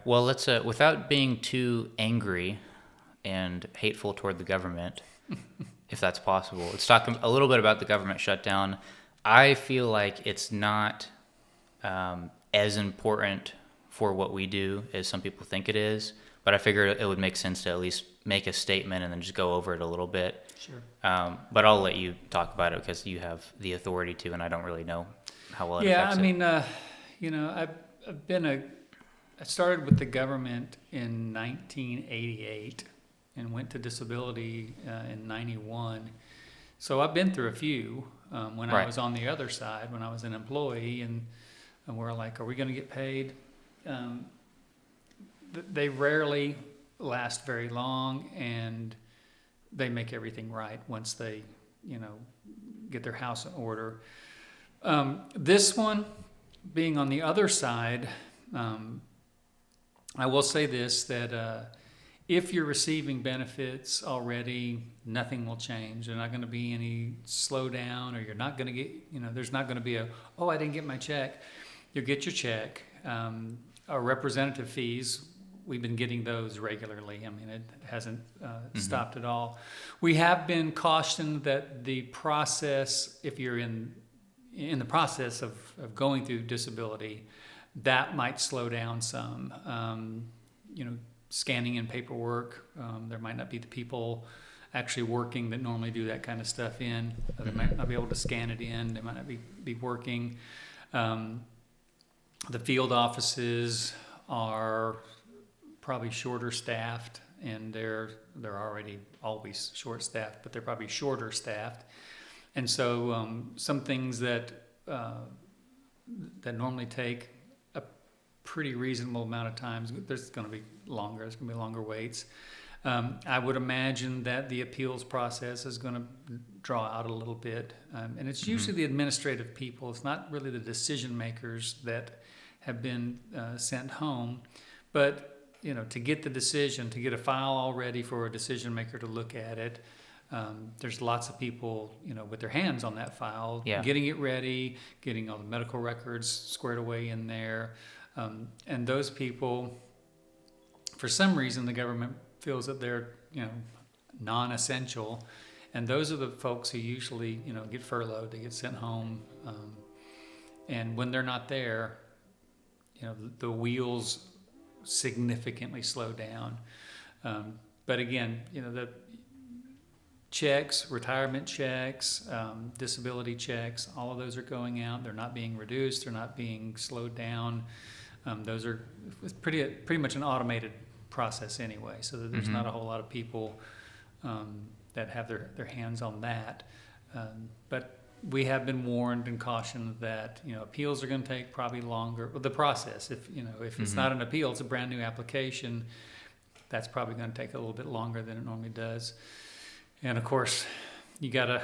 Well, let's without being too angry and hateful toward the government, if that's possible. Let's talk a little bit about the government shutdown. I feel like it's not as important for what we do as some people think it is, but I figure it would make sense to at least make a statement and then just go over it a little bit. Sure. But I'll let you talk about it because you have the authority to, and I don't really know how well it Yeah, affects I mean, I've been I started with the government in 1988 and went to disability in 91. So I've been through a few when I Right. was on the other side, when I was an employee, and we're like, are we going to get paid? Um, they rarely last very long, and they make everything right once they, get their house in order. This one, being on the other side, I will say this, that if you're receiving benefits already, nothing will change. There's not going to be any slowdown, or you're not going to get, there's not going to be oh, I didn't get my check. You'll get your check. Our representative fees, we've been getting those regularly. I mean, it hasn't stopped at all. We have been cautioned that the process, if you're in the process of going through disability, that might slow down some. Scanning in paperwork, there might not be the people actually working that normally do that kind of stuff in. They might not be able to scan it in. They might not be working. The field offices are probably shorter staffed, and they're already always short staffed, but they're probably shorter staffed. And so some things that normally take a pretty reasonable amount of time, there's going to be longer. There's going to be longer waits. I would imagine that the appeals process is going to draw out a little bit. And it's usually the administrative people. It's not really the decision makers that have been sent home. But, to get the decision, to get a file all ready for a decision maker to look at it, there's lots of people, with their hands on that file, getting it ready, getting all the medical records squared away in there. And those people, for some reason, the government feels that they're, non-essential. And those are the folks who usually, get furloughed, they get sent home. And when they're not there, the wheels significantly slow down. But again, the checks, retirement checks, disability checks, all of those are going out. They're not being reduced. They're not being slowed down. It's pretty much an automated process anyway. So that there's not a whole lot of people that have their hands on that. But we have been warned and cautioned that appeals are going to take probably longer. Well, the process, if it's not an appeal, it's a brand new application. That's probably going to take a little bit longer than it normally does. And of course, you got to,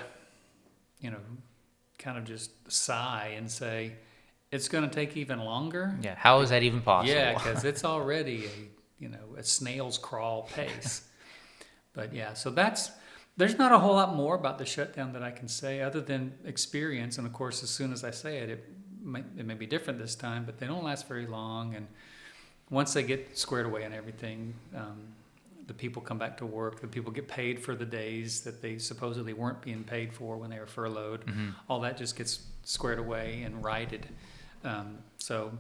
kind of just sigh and say, it's going to take even longer. Yeah. How is that even possible? Yeah, because it's already a snail's crawl pace. But yeah, so there's not a whole lot more about the shutdown that I can say other than experience. And of course, as soon as I say it, it may be different this time, but they don't last very long. And once they get squared away and everything, the people come back to work. The people get paid for the days that they supposedly weren't being paid for when they were furloughed. All that just gets squared away and righted. So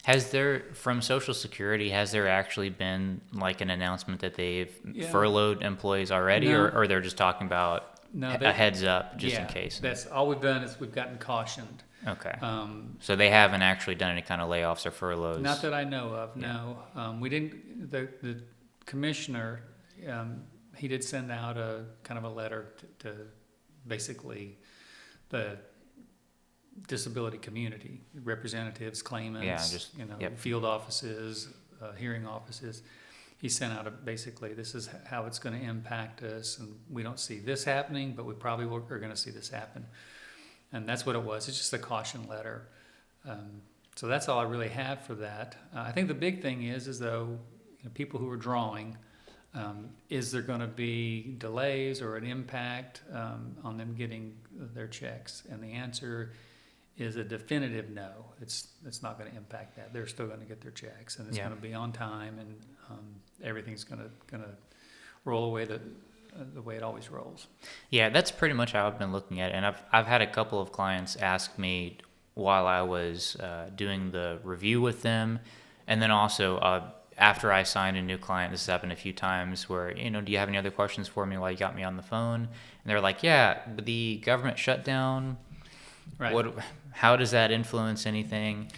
has there, from Social Security, has there actually been like an announcement that they've furloughed employees already, or they're just talking about a heads up just in case? That's all we've done is we've gotten cautioned. Okay. So they haven't actually done any kind of layoffs or furloughs? Not that I know of, no. We didn't, the commissioner, he did send out a kind of a letter to basically the disability community, representatives, claimants, field offices, hearing offices. He sent out basically, this is how it's going to impact us, and we don't see this happening, but we probably are going to see this happen. And that's what it was. It's just a caution letter. So that's all I really have for that. I think the big thing is though, people who are drawing, is there going to be delays or an impact on them getting their checks? And the answer is a definitive no. It's not going to impact that. They're still going to get their checks, and it's going to be on time, and everything's going to roll away the way it always rolls. Yeah, that's pretty much how I've been looking at it. And I've had a couple of clients ask me while I was doing the review with them, and then also after I signed a new client. This has happened a few times where, do you have any other questions for me while you got me on the phone? And they're like, yeah, the government shutdown, Right. How does that influence anything?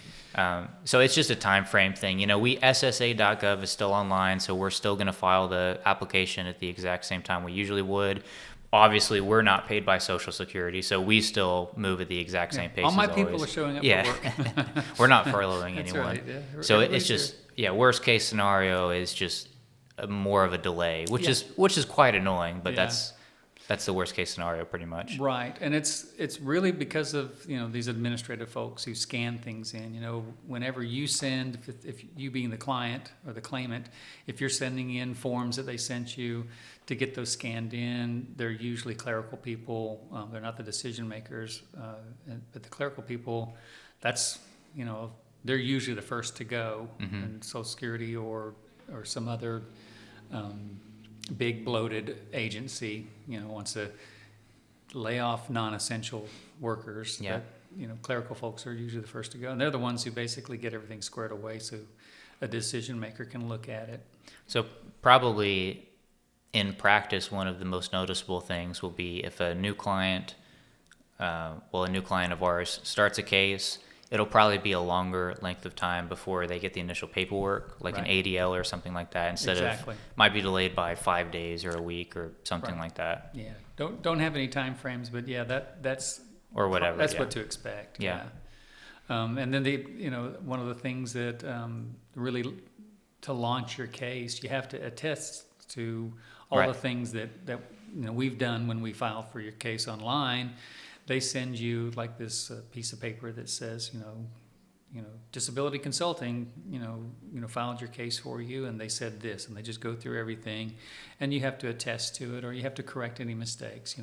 So it's just a time frame thing. SSA.gov is still online, so we're still going to file the application at the exact same time we usually would. Obviously, we're not paid by Social Security, so we still move at the exact same pace. All my as people always. are showing up Yeah. for work. We're not furloughing That's anyone. right, yeah. So Everybody's it's just worst case scenario is just more of a delay, which is quite annoying, but that's the worst case scenario pretty much. Right, and it's really because of these administrative folks who scan things in. Whenever you send, if you being the client or the claimant, if you're sending in forms that they sent you to get those scanned in, they're usually clerical people. They're not the decision makers, but the clerical people. That's they're usually the first to go, and Social Security or some other big bloated agency, wants to lay off non-essential workers. Yeah. But, clerical folks are usually the first to go, and they're the ones who basically get everything squared away so a decision maker can look at it. So probably in practice, one of the most noticeable things will be if a new client of ours starts a case, it'll probably be a longer length of time before they get the initial paperwork, like an ADL or something like that, instead of might be delayed by 5 days or a week or something like that. Yeah, don't have any time frames, but that's or whatever. That's what to expect. Yeah. And then one of the things that really to launch your case, you have to attest to all the things that we've done when we file for your case online. They send you like this piece of paper that says, disability consulting, filed your case for you, and they said this, and they just go through everything, and you have to attest to it, or you have to correct any mistakes.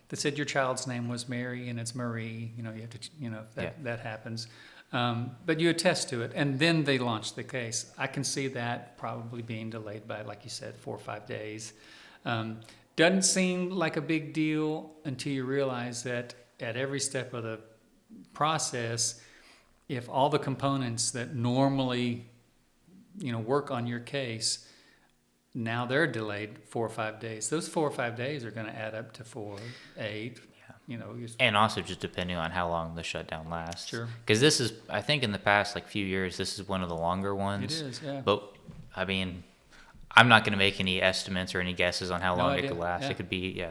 They said your child's name was Mary, and it's Marie. You have to, if that happens, but you attest to it, and then they launch the case. I can see that probably being delayed by, like you said, 4 or 5 days. Doesn't seem like a big deal until you realize that at every step of the process, if all the components that normally, work on your case, now they're delayed 4 or 5 days. Those 4 or 5 days are going to add up to 4, 8. And also just depending on how long the shutdown lasts. Sure. Because this is, I think, in the past few years, this is one of the longer ones. It is, yeah. But I mean, I'm not going to make any estimates or any guesses on how long it could last. Yeah. It could be,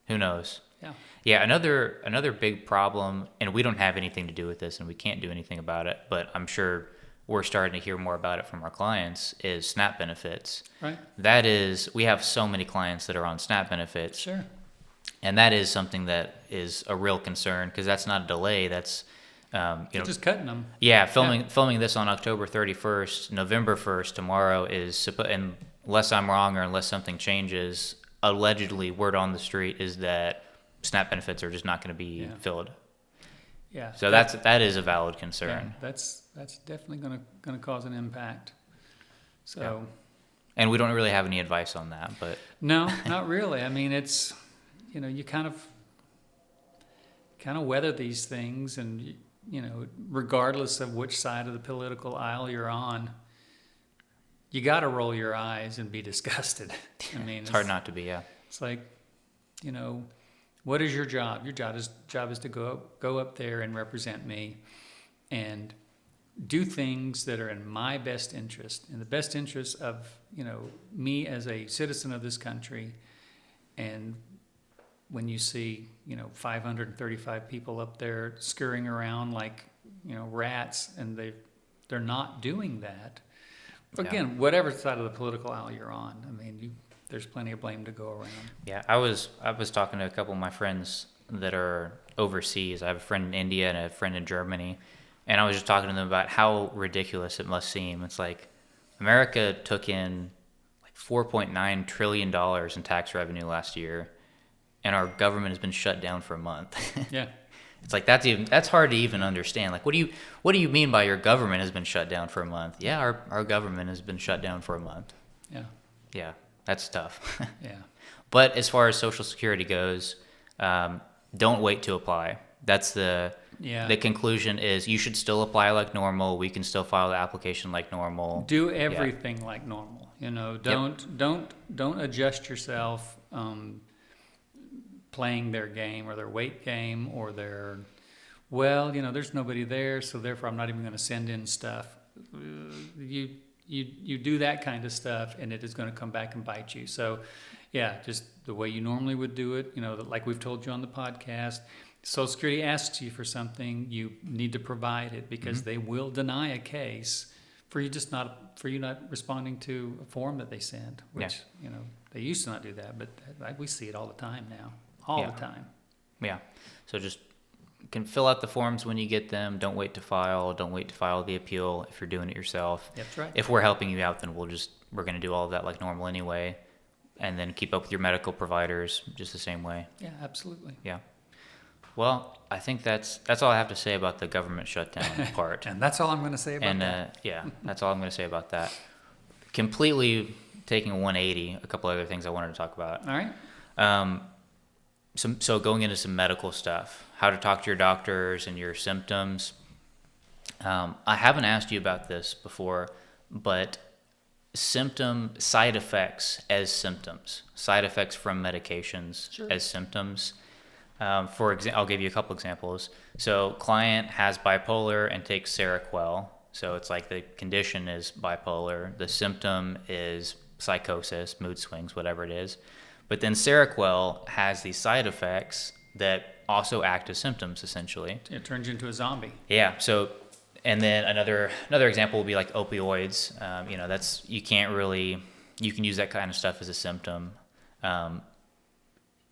who knows? Yeah. Yeah, another big problem, and we don't have anything to do with this, and we can't do anything about it, but I'm sure we're starting to hear more about it from our clients, is SNAP benefits. Right. That is, we have so many clients that are on SNAP benefits. Sure. And that is something that is a real concern, because that's not a delay. That's just cutting them. Yeah, filming this on October 31st, November 1st, tomorrow is unless I'm wrong or unless something changes, allegedly word on the street is that SNAP benefits are just not going to be filled. Yeah. So that is a valid concern. Yeah, that's definitely going to cause an impact. So. Yeah. And we don't really have any advice on that, but no, not really. I mean, it's you kind of weather these things, and regardless of which side of the political aisle you're on, you got to roll your eyes and be disgusted. I mean, it's hard not to be. Yeah. It's like, what is your job? Your job is to go up there and represent me, and do things that are in my best interest, in the best interest of me as a citizen of this country. And when you see 535 people up there scurrying around like rats, and they're not doing that. Again, whatever side of the political aisle you're on, I mean, there's plenty of blame to go around. Yeah, I was talking to a couple of my friends that are overseas. I have a friend in India and a friend in Germany, and I was just talking to them about how ridiculous it must seem. It's like America took in like $4.9 trillion in tax revenue last year, and our government has been shut down for a month. Yeah. It's like that's hard to even understand. Like, what do you mean by your government has been shut down for a month? Yeah, our government has been shut down for a month. Yeah. Yeah, that's tough. Yeah. But as far as Social Security goes, don't wait to apply. That's the conclusion is you should still apply like normal. We can still file the application like normal. Do everything like normal. You know, don't adjust yourself playing their game or their weight game or their, well, you know, there's nobody there, so therefore I'm not even going to send in stuff. You do that kind of stuff, and it is going to come back and bite you. So, yeah, just the way you normally would do it. You know, like we've told you on the podcast, Social Security asks you for something, you need to provide it because they will deny a case for you not responding to a form that they sent, which you know they used to not do that, but we see it all the time now. All the time. Yeah. So just can fill out the forms when you get them. Don't wait to file. Don't wait to file the appeal if you're doing it yourself. That's right. If we're helping you out, then we're going to do all of that like normal anyway. And then keep up with your medical providers just the same way. Yeah, absolutely. Yeah. Well, I think that's all I have to say about the government shutdown part. And that's all I'm going to say about that. Yeah, that's all I'm going to say about that. Completely taking a 180, a couple other things I wanted to talk about. All right. So going into some medical stuff, how to talk to your doctors and your symptoms. I haven't asked you about this before, but side effects as symptoms, side effects from medications as symptoms. I'll give you a couple examples. So client has bipolar and takes Seroquel. So it's like the condition is bipolar. The symptom is psychosis, mood swings, whatever it is. But then Seroquel has these side effects that also act as symptoms, essentially. It turns you into a zombie. Yeah. So, and then another example would be like opioids. You know, you can use that kind of stuff as a symptom.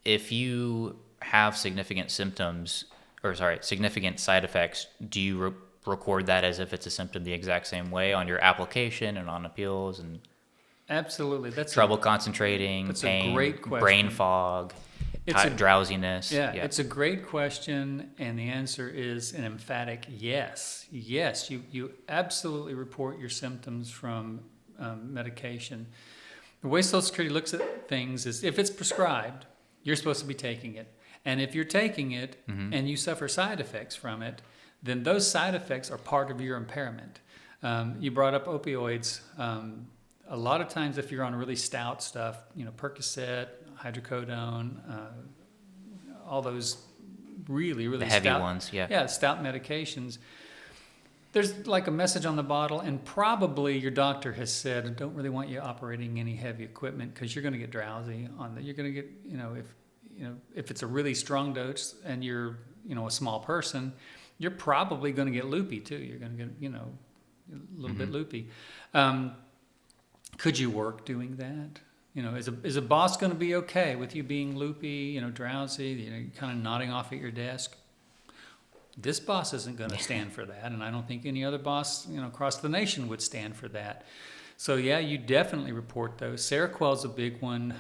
If you have significant significant side effects, do you record that as if it's a symptom the exact same way on your application and on appeals and absolutely that's trouble concentrating, that's pain, a great question. Brain fog, drowsiness? Yeah, it's a great question, and the answer is an emphatic yes. Yes, you absolutely report your symptoms from medication. The way Social Security looks at things is if it's prescribed, you're supposed to be taking it. And if you're taking it and you suffer side effects from it, then those side effects are part of your impairment. You brought up opioids. A lot of times if you're on really stout stuff, you know, Percocet, hydrocodone, all those really, really the heavy stout ones, stout medications, there's like a message on the bottle, and probably your doctor has said, I don't really want you operating any heavy equipment because you're going to get drowsy on that. You're going to get, if it's a really strong dose and you're, a small person, you're probably going to get loopy too. You're going to get, a little bit loopy. Could you work doing that? Is a boss going to be okay with you being loopy, drowsy, kind of nodding off at your desk? This boss isn't going to stand for that, and I don't think any other boss, across the nation would stand for that. So yeah, you definitely report those. Seroquel is a big one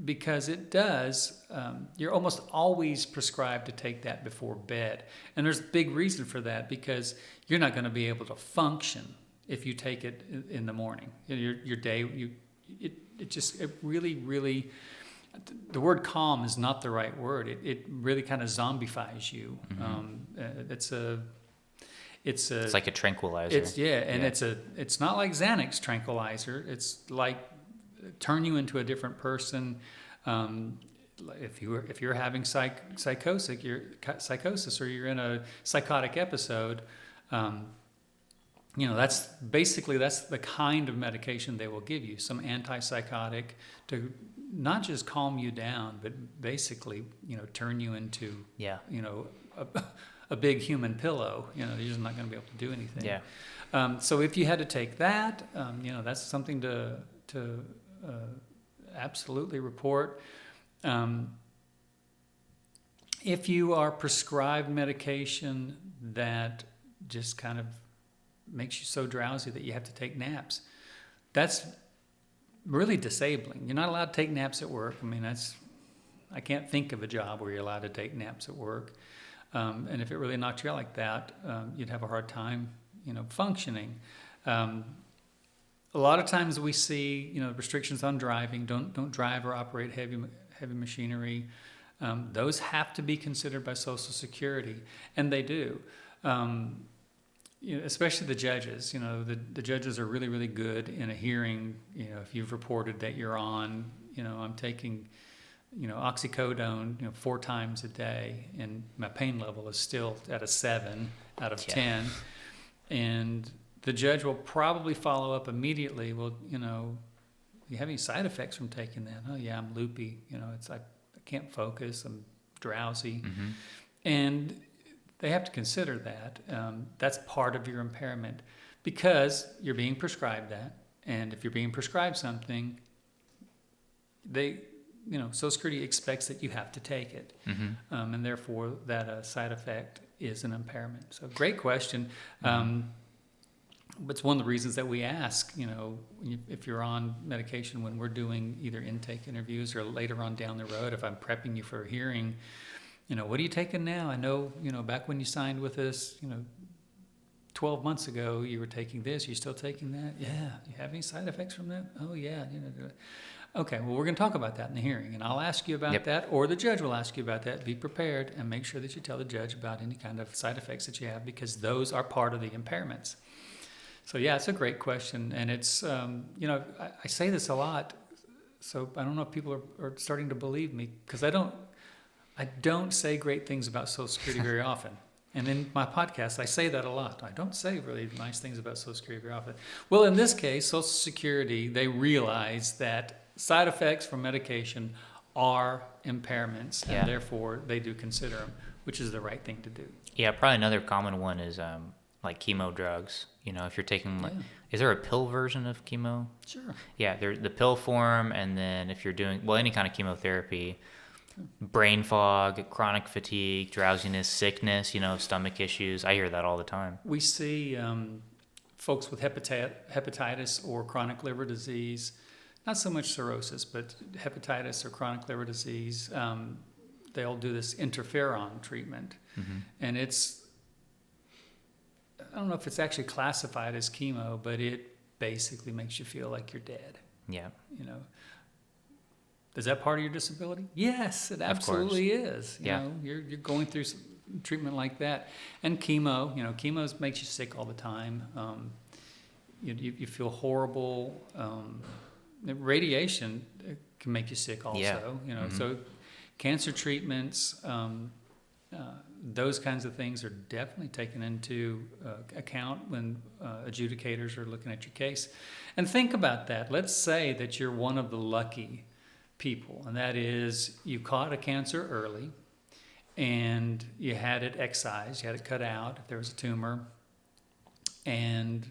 because it does. You're almost always prescribed to take that before bed, and there's a big reason for that because you're not going to be able to function if you take it in the morning. Your day, it really. The word calm is not the right word. It really kind of zombifies you. It's like a tranquilizer. It's not like Xanax tranquilizer. It's like turn you into a different person. If you're having psychosis, or you're in a psychotic episode, that's the kind of medication they will give you. Some antipsychotic to not just calm you down, but basically, turn you into, a big human pillow. You're just not going to be able to do anything. Yeah. So if you had to take that, that's something to absolutely report. If you are prescribed medication that just kind of makes you so drowsy that you have to take naps, that's really disabling. You're not allowed to take naps at work. I mean, that's I can't think of a job where you're allowed to take naps at work. And if it really knocked you out like that, you'd have a hard time, functioning. A lot of times we see, restrictions on driving. Don't drive or operate heavy machinery. Those have to be considered by Social Security, and they do. Especially the judges. The judges are really, really good in a hearing. If you've reported that you're on, I'm taking, oxycodone, 4 times a day, and my pain level is still at a 7 out of 10, and the judge will probably follow up immediately. Well, you have any side effects from taking that? Oh yeah, I'm loopy. It's like I can't focus. I'm drowsy, and they have to consider that. That's part of your impairment because you're being prescribed that, and if you're being prescribed something, Social Security expects that you have to take it, and therefore that side effect is an impairment. So great question. But it's one of the reasons that we ask, if you're on medication when we're doing either intake interviews or later on down the road, if I'm prepping you for a hearing, what are you taking now? I know, back when you signed with us, 12 months ago, you were taking this. You're still taking that? Yeah. You have any side effects from that? Oh, yeah. Okay, well, we're going to talk about that in the hearing, and I'll ask you about that, or the judge will ask you about that. Be prepared and make sure that you tell the judge about any kind of side effects that you have, because those are part of the impairments. So yeah, it's a great question, and it's I say this a lot, so I don't know if people are starting to believe me, because I don't say great things about Social Security very often, and in my podcast I say that a lot. I don't say really nice things about Social Security very often. Well, in this case, Social Security, they realize that side effects from medication are impairments, and therefore they do consider them, which is the right thing to do. Yeah, probably another common one is like chemo drugs. If you're taking, is there a pill version of chemo? Sure. Yeah, there's the pill form, and then if you're doing, any kind of chemotherapy, brain fog, chronic fatigue, drowsiness, sickness, stomach issues. I hear that all the time. We see folks with hepatitis or chronic liver disease, not so much cirrhosis, but hepatitis or chronic liver disease. They'll do this interferon treatment, and I don't know if it's actually classified as chemo, but it basically makes you feel like you're dead. Yeah. Is that part of your disability? Yes, it absolutely is. You're going through some treatment like that. And chemo, chemo makes you sick all the time. You feel horrible. Radiation can make you sick also. So cancer treatments, those kinds of things are definitely taken into account when adjudicators are looking at your case. And think about that. Let's say that you're one of the lucky people, and that is you caught a cancer early and you had it excised, you had it cut out if there was a tumor, and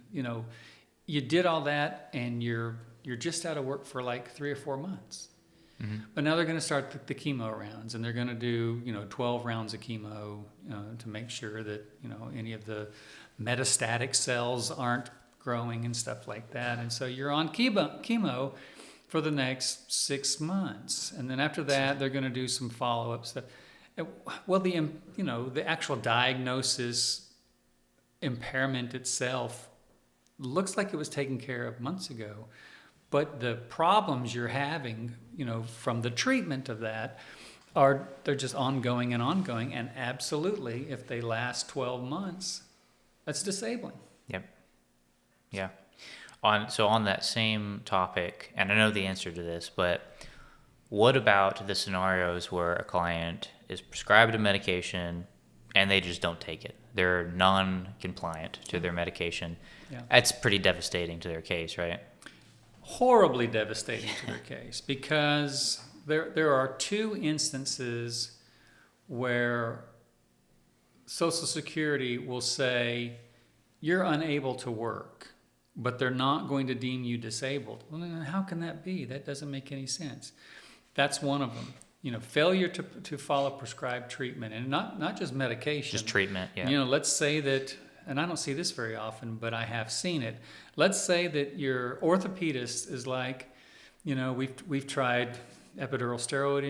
you did all that, and you're just out of work for like 3 or 4 months. But now they're going to start the chemo rounds, and they're going to do 12 rounds of chemo to make sure that any of the metastatic cells aren't growing and stuff like that. And so you're on chemo for the next 6 months, and then after that they're going to do some follow-up stuff. Well, the actual diagnosis impairment itself looks like it was taken care of months ago. But the problems you're having, from the treatment of that, they're just ongoing and ongoing. And absolutely, if they last 12 months, that's disabling. Yep. Yeah. On that same topic, and I know the answer to this, but what about the scenarios where a client is prescribed a medication and they just don't take it? They're non-compliant to their medication. Yeah. That's pretty devastating to their case, right? Horribly devastating to their case, because there are 2 instances where Social Security will say you're unable to work, but they're not going to deem you disabled. Well, then how can that be? That doesn't make any sense. That's one of them. Failure to follow prescribed treatment, and not just medication. Just treatment, yeah. Let's say that, and I don't see this very often, but I have seen it. Let's say that your orthopedist is like, we've tried epidural steroid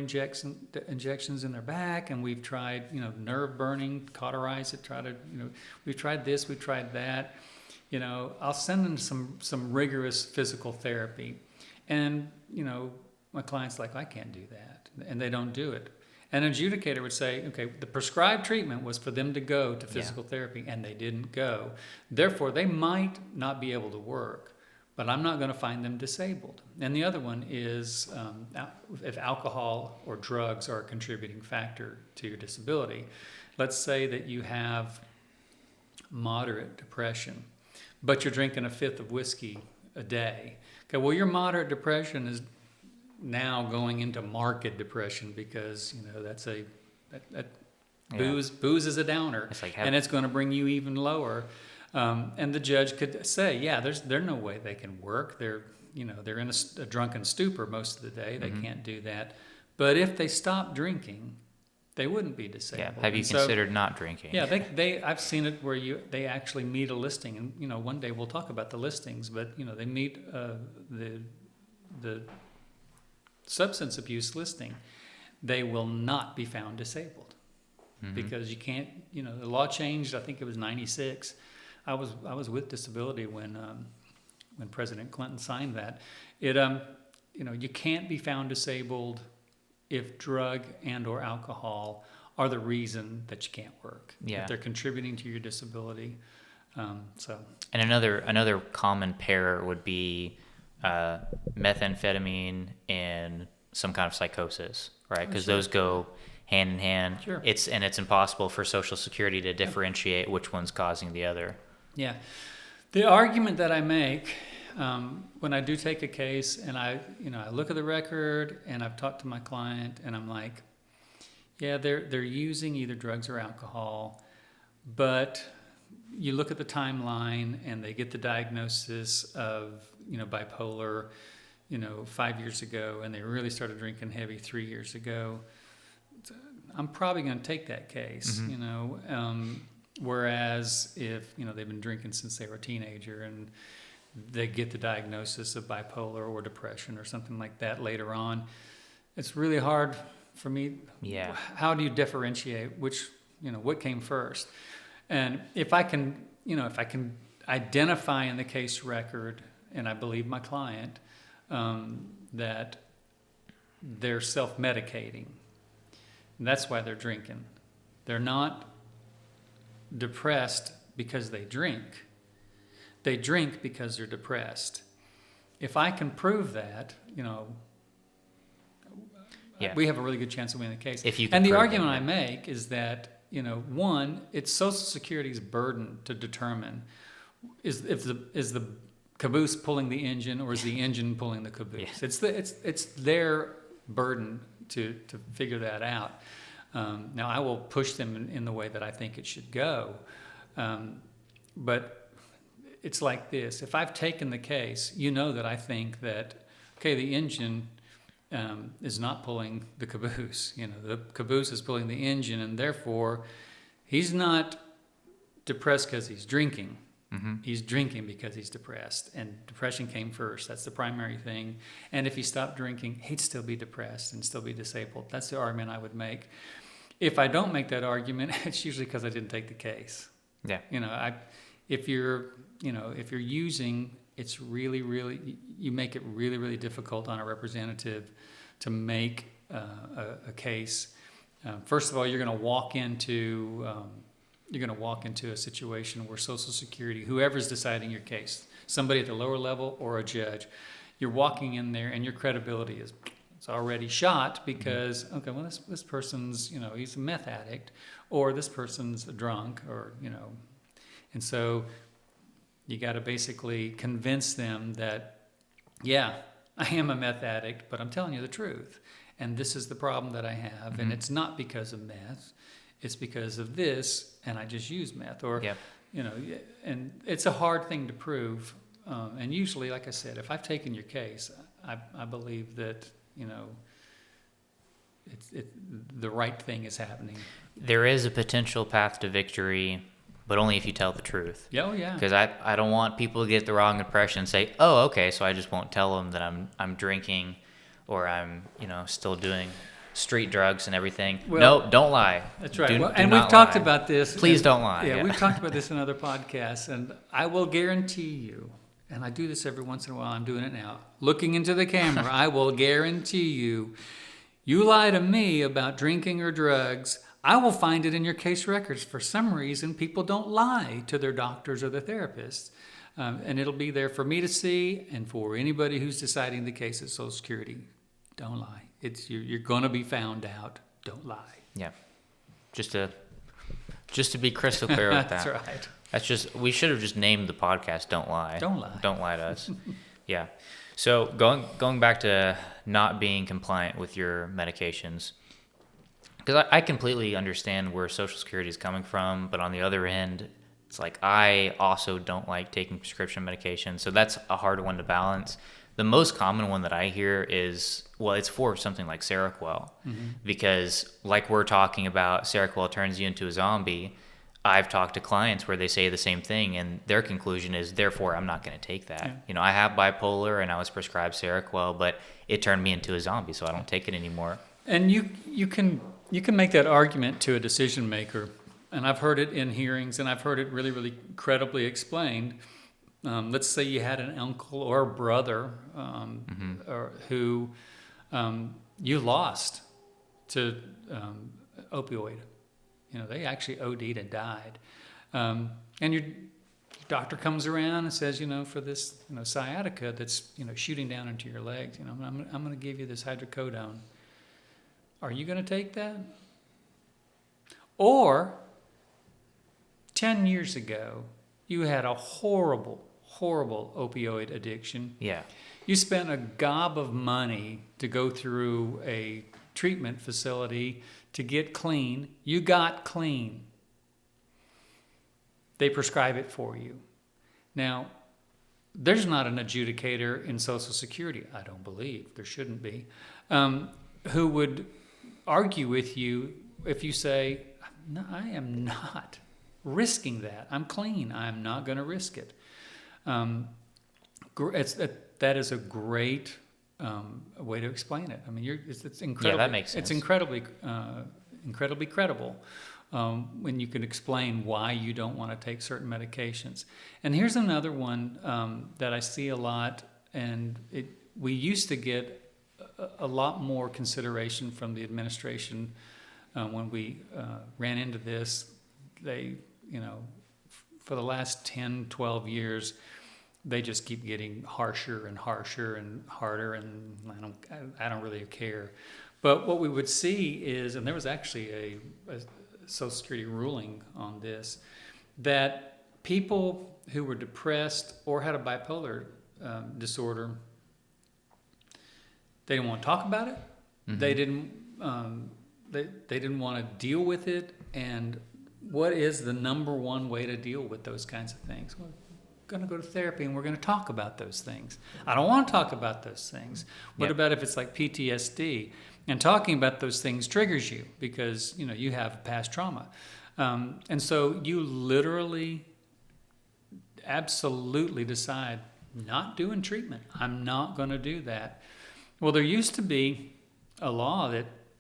injections in their back, and we've tried, nerve burning, cauterize it, we've tried this, we've tried that. I'll send them some rigorous physical therapy. And, my client's like, I can't do that. And they don't do it. An adjudicator would say, okay, the prescribed treatment was for them to go to physical therapy, and they didn't go. Therefore, they might not be able to work, but I'm not going to find them disabled. And the other one is if alcohol or drugs are a contributing factor to your disability. Let's say that you have moderate depression, but you're drinking a fifth of whiskey a day. Okay, well, your moderate depression is now going into marked depression because that's booze is a downer, and it's going to bring you even lower. And the judge could say, there's no way they can work. They're in a drunken stupor most of the day. They can't do that. But if they stop drinking, they wouldn't be disabled. Yeah. Have you considered not drinking? Yeah, I've seen it where they actually meet a listing, and one day we'll talk about the listings, but they meet the substance abuse listing. They will not be found disabled because you can't. The law changed. I think it was '96. I was with disability when President Clinton signed that. You can't be found disabled if drug and or alcohol are the reason that you can't work. Yeah. If they're contributing to your disability. And another common pair would be methamphetamine and some kind of psychosis, right? Because those go hand in hand. Sure. It's impossible for Social Security to differentiate which one's causing the other. Yeah. The argument that I make when I do take a case and I look at the record and I've talked to my client and I'm like, they're using either drugs or alcohol, but you look at the timeline and they get the diagnosis of bipolar 5 years ago, and they really started drinking heavy 3 years ago. I'm probably going to take that case. Whereas if they've been drinking since they were a teenager and they get the diagnosis of bipolar or depression or something like that later on, it's really hard for me. Yeah. How do you differentiate what came first? And if I can identify in the case record, and I believe my client, that they're self-medicating, and that's why they're drinking. They're not depressed because they drink. They drink because they're depressed. If I can prove that, we have a really good chance of winning the case. And the argument I make is that, one, it's Social Security's burden to determine is the caboose pulling the engine or is the engine pulling the caboose. Yeah. It's their burden to figure that out. Now I will push them in the way that I think it should go, but it's like this. If I've taken the case, that I think that the engine is not pulling the caboose. The caboose is pulling the engine, and therefore he's not depressed because he's drinking. Mm-hmm. He's drinking because he's depressed, and depression came first. That's the primary thing. And if he stopped drinking, he'd still be depressed and still be disabled. That's the argument I would make. If I don't make that argument, it's usually because I didn't take the case. Yeah. If you're using, it's really, really, you make it really, really difficult on a representative to make a case. First of all, you're going to walk into a situation where Social Security, whoever's deciding your case, somebody at the lower level or a judge, you're walking in there and your credibility is already shot because, this person's, he's a meth addict, or this person's a drunk, or, and so you got to basically convince them that, I am a meth addict, but I'm telling you the truth. And this is the problem that I have. Mm-hmm. And it's not because of meth. It's because of this, and I just use meth. Or, and it's a hard thing to prove. And usually, like I said, if I've taken your case, I believe that, the right thing is happening. There is a potential path to victory, but only if you tell the truth. Oh, yeah. Because I don't want people to get the wrong impression and say, oh, okay, so I just won't tell them that I'm drinking. or I'm, still doing street drugs and everything. Well, No, don't lie. That's right. Do And we've not talked lie. about this. Please don't lie. Yeah, we've talked about this in other podcasts, and I will guarantee you, and I do this every once in a while, I'm doing it now, looking into the camera, I will guarantee you, you lie to me about drinking or drugs, I will find it in your case records. For some reason, people don't lie to their doctors or their therapists. And it'll be there for me to see and for anybody who's deciding the case at Social Security. Don't lie. You're going to be found out. Don't lie. Yeah. Just to be crystal clear with that. That's right. That's just, we should have just named the podcast Don't Lie. Don't lie. Don't lie to us. Yeah. So going back to not being compliant with your medications, because I completely understand where Social Security is coming from, but on the other end, it's like I also don't like taking prescription medication, so that's a hard one to balance. The most common one that I hear is, well, it's for something like Seroquel, because like we're talking about, Seroquel turns you into a zombie. I've talked to clients where they say the same thing, and their conclusion is, therefore, I'm not going to take that. Yeah. I have bipolar, and I was prescribed Seroquel, but it turned me into a zombie, so I don't take it anymore. And you can make that argument to a decision maker, and I've heard it in hearings, and I've heard it really, really credibly explained. Let's say you had an uncle or a brother or who you lost to opioid. They actually OD'd and died. And your doctor comes around and says, for this sciatica that's shooting down into your legs, I'm going to give you this hydrocodone. Are you going to take that? Or 10 years ago, you had a horrible opioid addiction. Yeah. You spent a gob of money to go through a treatment facility to get clean. You got clean. They prescribe it for you. Now, there's not an adjudicator in Social Security, I don't believe, there shouldn't be, who would argue with you if you say, no, I am not risking that. I'm clean. I'm not going to risk it. That is a great way to explain it. I mean, it's incredibly. Yeah, that makes sense. It's incredibly credible when you can explain why you don't want to take certain medications. And here's another one that I see a lot, and we used to get a lot more consideration from the administration when we ran into this. They, for the last 10, 12 years, they just keep getting harsher and harsher and harder, and I don't really care. But what we would see is, and there was actually a Social Security ruling on this, that people who were depressed or had a bipolar disorder, they didn't want to talk about it. Mm-hmm. They didn't want to deal with it. And what is the number one way to deal with those kinds of things? Well, we're going to go to therapy and we're going to talk about those things. I don't want to talk about those things. What about if it's like PTSD? And talking about those things triggers you because, you have past trauma. And so you literally, absolutely decide not doing treatment. I'm not going to do that. Well, there used to be a law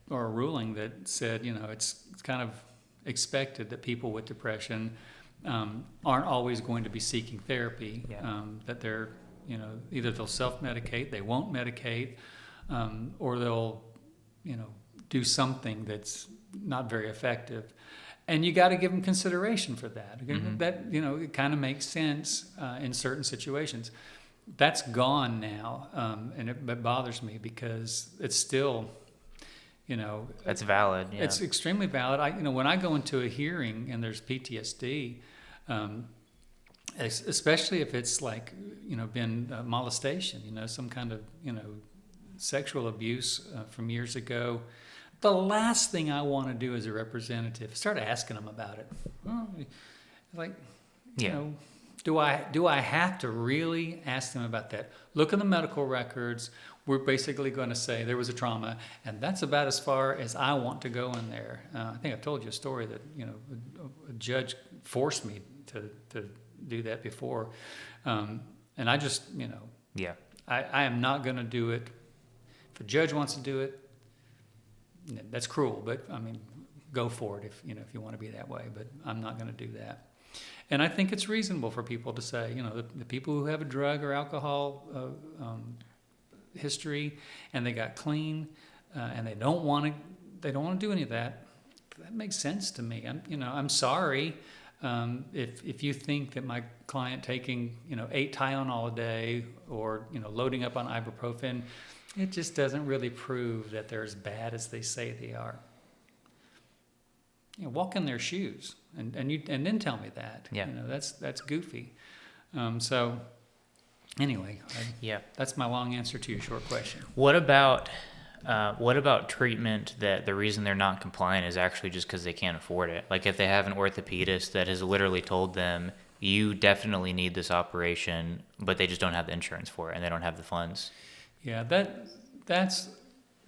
or a ruling that said, it's kind of expected that people with depression aren't always going to be seeking therapy. That they're, either they'll self-medicate, they won't medicate, or they'll, do something that's not very effective. And you got to give them consideration for that. Mm-hmm. That, it kind of makes sense in certain situations. That's gone now, and it bothers me because it's still, that's valid. Yeah. It's extremely valid. When I go into a hearing and there's PTSD, especially if it's like, been molestation, some kind of, sexual abuse from years ago, the last thing I want to do as a representative is start asking them about it. Do I have to really ask them about that? Look in the medical records. We're basically going to say there was a trauma, and that's about as far as I want to go in there. I think I've told you a story that a judge forced me to do that before, and I just I am not going to do it. If a judge wants to do it, that's cruel, but I mean, go for it if you want to be that way. But I'm not going to do that. And I think it's reasonable for people to say, the people who have a drug or alcohol history and they got clean and they don't want to do any of that. That makes sense to me. I'm sorry if you think that my client taking 8 Tylenol a day or loading up on ibuprofen, it just doesn't really prove that they're as bad as they say they are. Walk in their shoes and then tell me that. Yeah. That's goofy. So anyway, that's my long answer to your short question. What about treatment that the reason they're not compliant is actually just because they can't afford it? Like if they have an orthopedist that has literally told them, you definitely need this operation, but they just don't have the insurance for it and they don't have the funds. Yeah,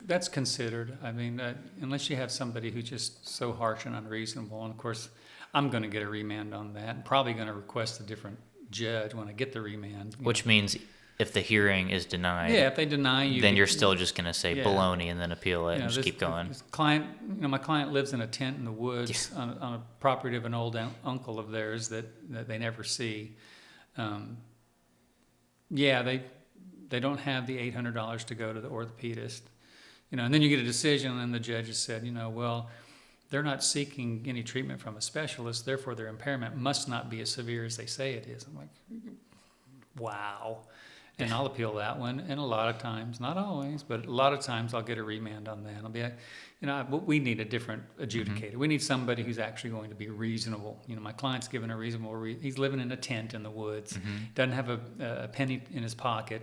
that's considered. I mean, unless you have somebody who's just so harsh and unreasonable, and of course, I'm going to get a remand on that. I'm probably going to request a different judge when I get the remand. Which means if the hearing is denied, if they deny you, then you're still just going to say baloney and then appeal it and just keep going. This client, my client lives in a tent in the woods on a property of an old uncle of theirs that they never see. They don't have the $800 to go to the orthopedist. And then you get a decision, and the judge has said, well, they're not seeking any treatment from a specialist, therefore their impairment must not be as severe as they say it is. I'm like, wow. And I'll appeal that one. And a lot of times, not always, but a lot of times I'll get a remand on that. I'll be like, we need a different adjudicator. Mm-hmm. We need somebody who's actually going to be reasonable. My client's given a reasonable he's living in a tent in the woods, doesn't have a penny in his pocket.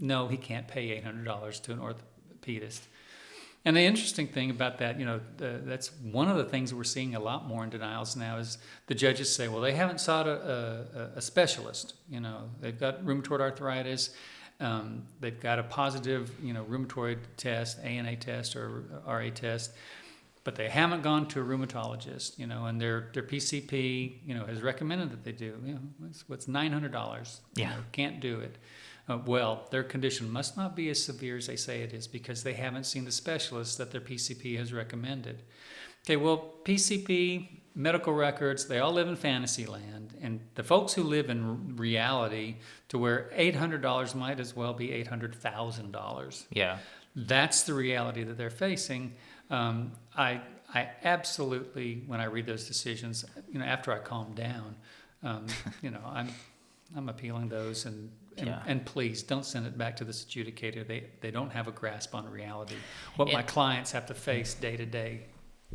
No, he can't pay $800 to an orthopedist. And the interesting thing about that, that's one of the things that we're seeing a lot more in denials now is the judges say, well, they haven't sought a specialist. They've got rheumatoid arthritis. They've got a positive, rheumatoid test, ANA test or RA test, but they haven't gone to a rheumatologist, and their PCP, has recommended that they do. What's $900? Can't do it. Well, their condition must not be as severe as they say it is because they haven't seen the specialist that their PCP has recommended. Okay, well, PCP, medical records, they all live in fantasy land. And the folks who live in reality to where $800 might as well be $800,000. Yeah. That's the reality that they're facing. I absolutely, when I read those decisions, after I calm down, I'm appealing those and please don't send it back to this adjudicator. They don't have a grasp on reality. What my clients have to face day to day.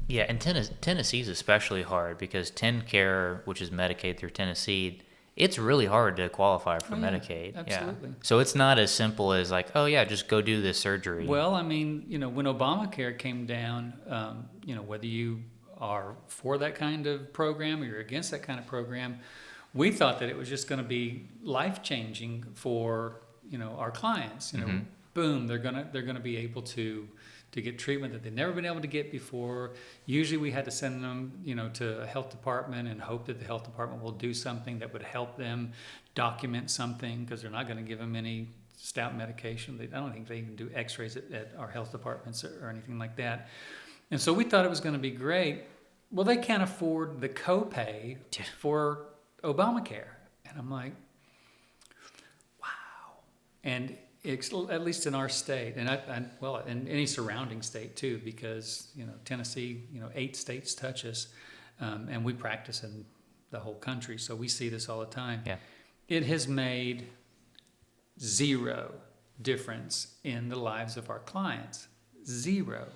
Yeah, and Tennessee's especially hard because TennCare, which is Medicaid through Tennessee, it's really hard to qualify for Medicaid. Absolutely. Yeah. So it's not as simple as like, just go do this surgery. Well, I mean, when Obamacare came down, whether you are for that kind of program or you're against that kind of program, we thought that it was just going to be life-changing for our clients. Boom, they're gonna be able to get treatment that they've never been able to get before. Usually, we had to send them to a health department and hope that the health department will do something that would help them document something because they're not going to give them any stout medication. I don't think they even do X-rays at our health departments or anything like that. And so we thought it was going to be great. Well, they can't afford the copay for Obamacare. And I'm like, wow. And at least in our state, and in any surrounding state too, because Tennessee, 8 states touch us, and we practice in the whole country, so we see this all the time. Yeah. It has made zero difference in the lives of our clients. Zero.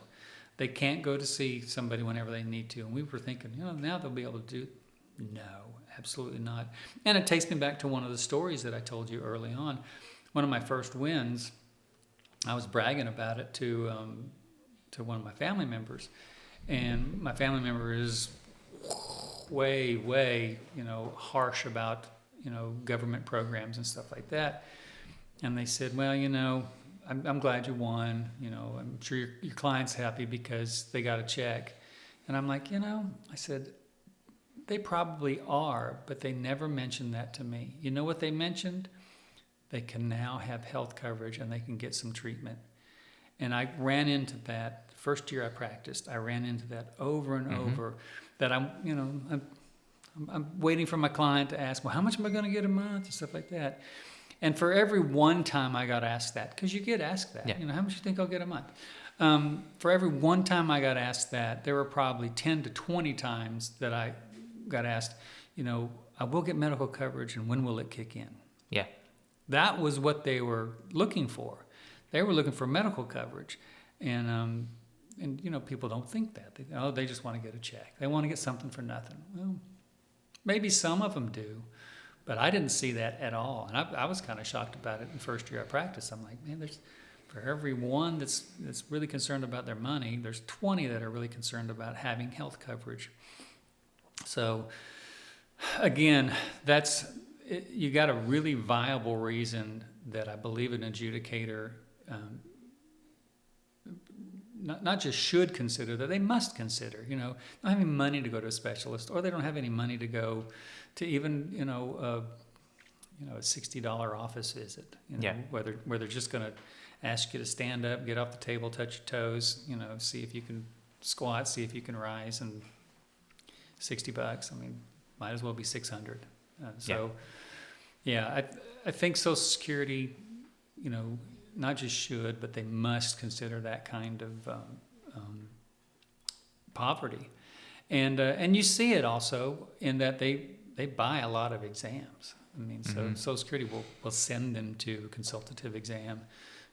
They can't go to see somebody whenever they need to, and we were thinking, now they'll be able to do. No, absolutely not. And it takes me back to one of the stories that I told you early on. One of my first wins, I was bragging about it to one of my family members, and my family member is way harsh about government programs and stuff like that. And they said, well, I'm glad you won. I'm sure your client's happy because they got a check. And I'm like, I said, they probably are, but they never mentioned that to me. You know what they mentioned? They can now have health coverage and they can get some treatment. And I ran into that the first year I practiced. I ran into that over and over. That I'm waiting for my client to ask, well, how much am I going to get a month and stuff like that. And for every one time I got asked that, because you get asked that, how much do you think I'll get a month? For every one time I got asked that, there were probably 10 to 20 times that I got asked, I will get medical coverage, and when will it kick in? Yeah. That was what they were looking for. They were looking for medical coverage. And people don't think that. They just want to get a check. They want to get something for nothing. Well, maybe some of them do, but I didn't see that at all. And I was kind of shocked about it in the first year I practiced. I'm like, man, for every one that's really concerned about their money, there's 20 that are really concerned about having health coverage. So again, you got a really viable reason that I believe an adjudicator not just should consider, that they must consider, not having money to go to a specialist, or they don't have any money to go to even, a $60 office visit, where they're just going to ask you to stand up, get off the table, touch your toes, see if you can squat, see if you can rise, and $60, might as well be 600. I think Social Security, not just should, but they must consider that kind of poverty. And you see it also in that they buy a lot of exams. So Social Security will send them to a consultative exam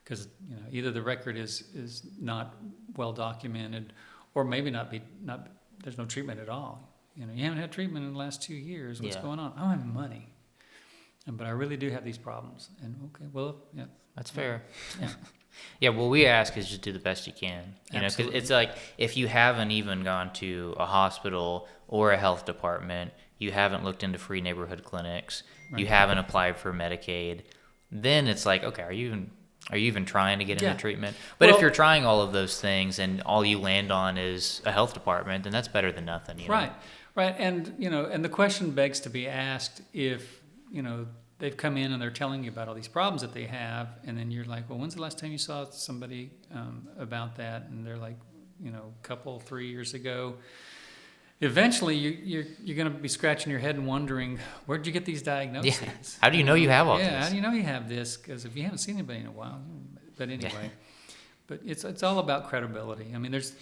because either the record is not well documented, or maybe there's no treatment at all. You haven't had treatment in the last 2 years. What's going on? I don't have money, but I really do have these problems. And okay, well, yeah. That's fair. Yeah. Yeah, what we ask is just do the best you can. Because it's like if you haven't even gone to a hospital or a health department, you haven't looked into free neighborhood clinics, you haven't applied for Medicaid, then it's like, okay, are you even trying to get into treatment? But if you're trying all of those things and all you land on is a health department, then that's better than nothing. Right. And and the question begs to be asked if they've come in and they're telling you about all these problems that they have, and then you're like, well, when's the last time you saw somebody about that? And they're like, a 3 years ago. Eventually, you're going to be scratching your head and wondering, where'd you get these diagnoses? Yeah. How do you know you have all this? Yeah, how do you know you have this? Because if you haven't seen anybody in a while. But anyway, but it's all about credibility. There's,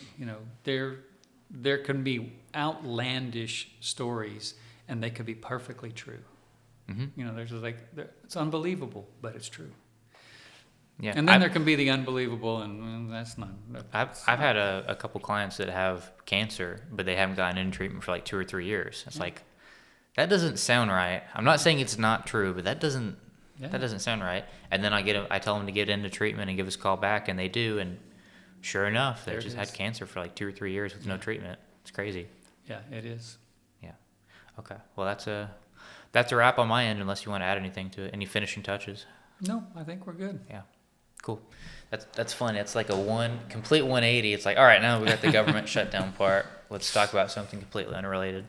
there can be outlandish stories, and they could be perfectly true. Mm-hmm. There's it's unbelievable, but it's true. Yeah, and then there can be the unbelievable, and that's not. I've had a couple clients that have cancer, but they haven't gotten into treatment for like 2 or 3 years. It's like, that doesn't sound right. I'm not saying it's not true, but that doesn't sound right. And then I tell them to get into treatment and give us a call back, and they do, and sure enough, they just had cancer for like 2 or 3 years with no treatment. It's crazy. Yeah, it is. Yeah. Okay. Well, that's a wrap on my end, unless you want to add anything to it. Any finishing touches? No, I think we're good. Yeah. Cool. That's fun. It's like a complete 180. It's like, all right, now we got the government shutdown part. Let's talk about something completely unrelated.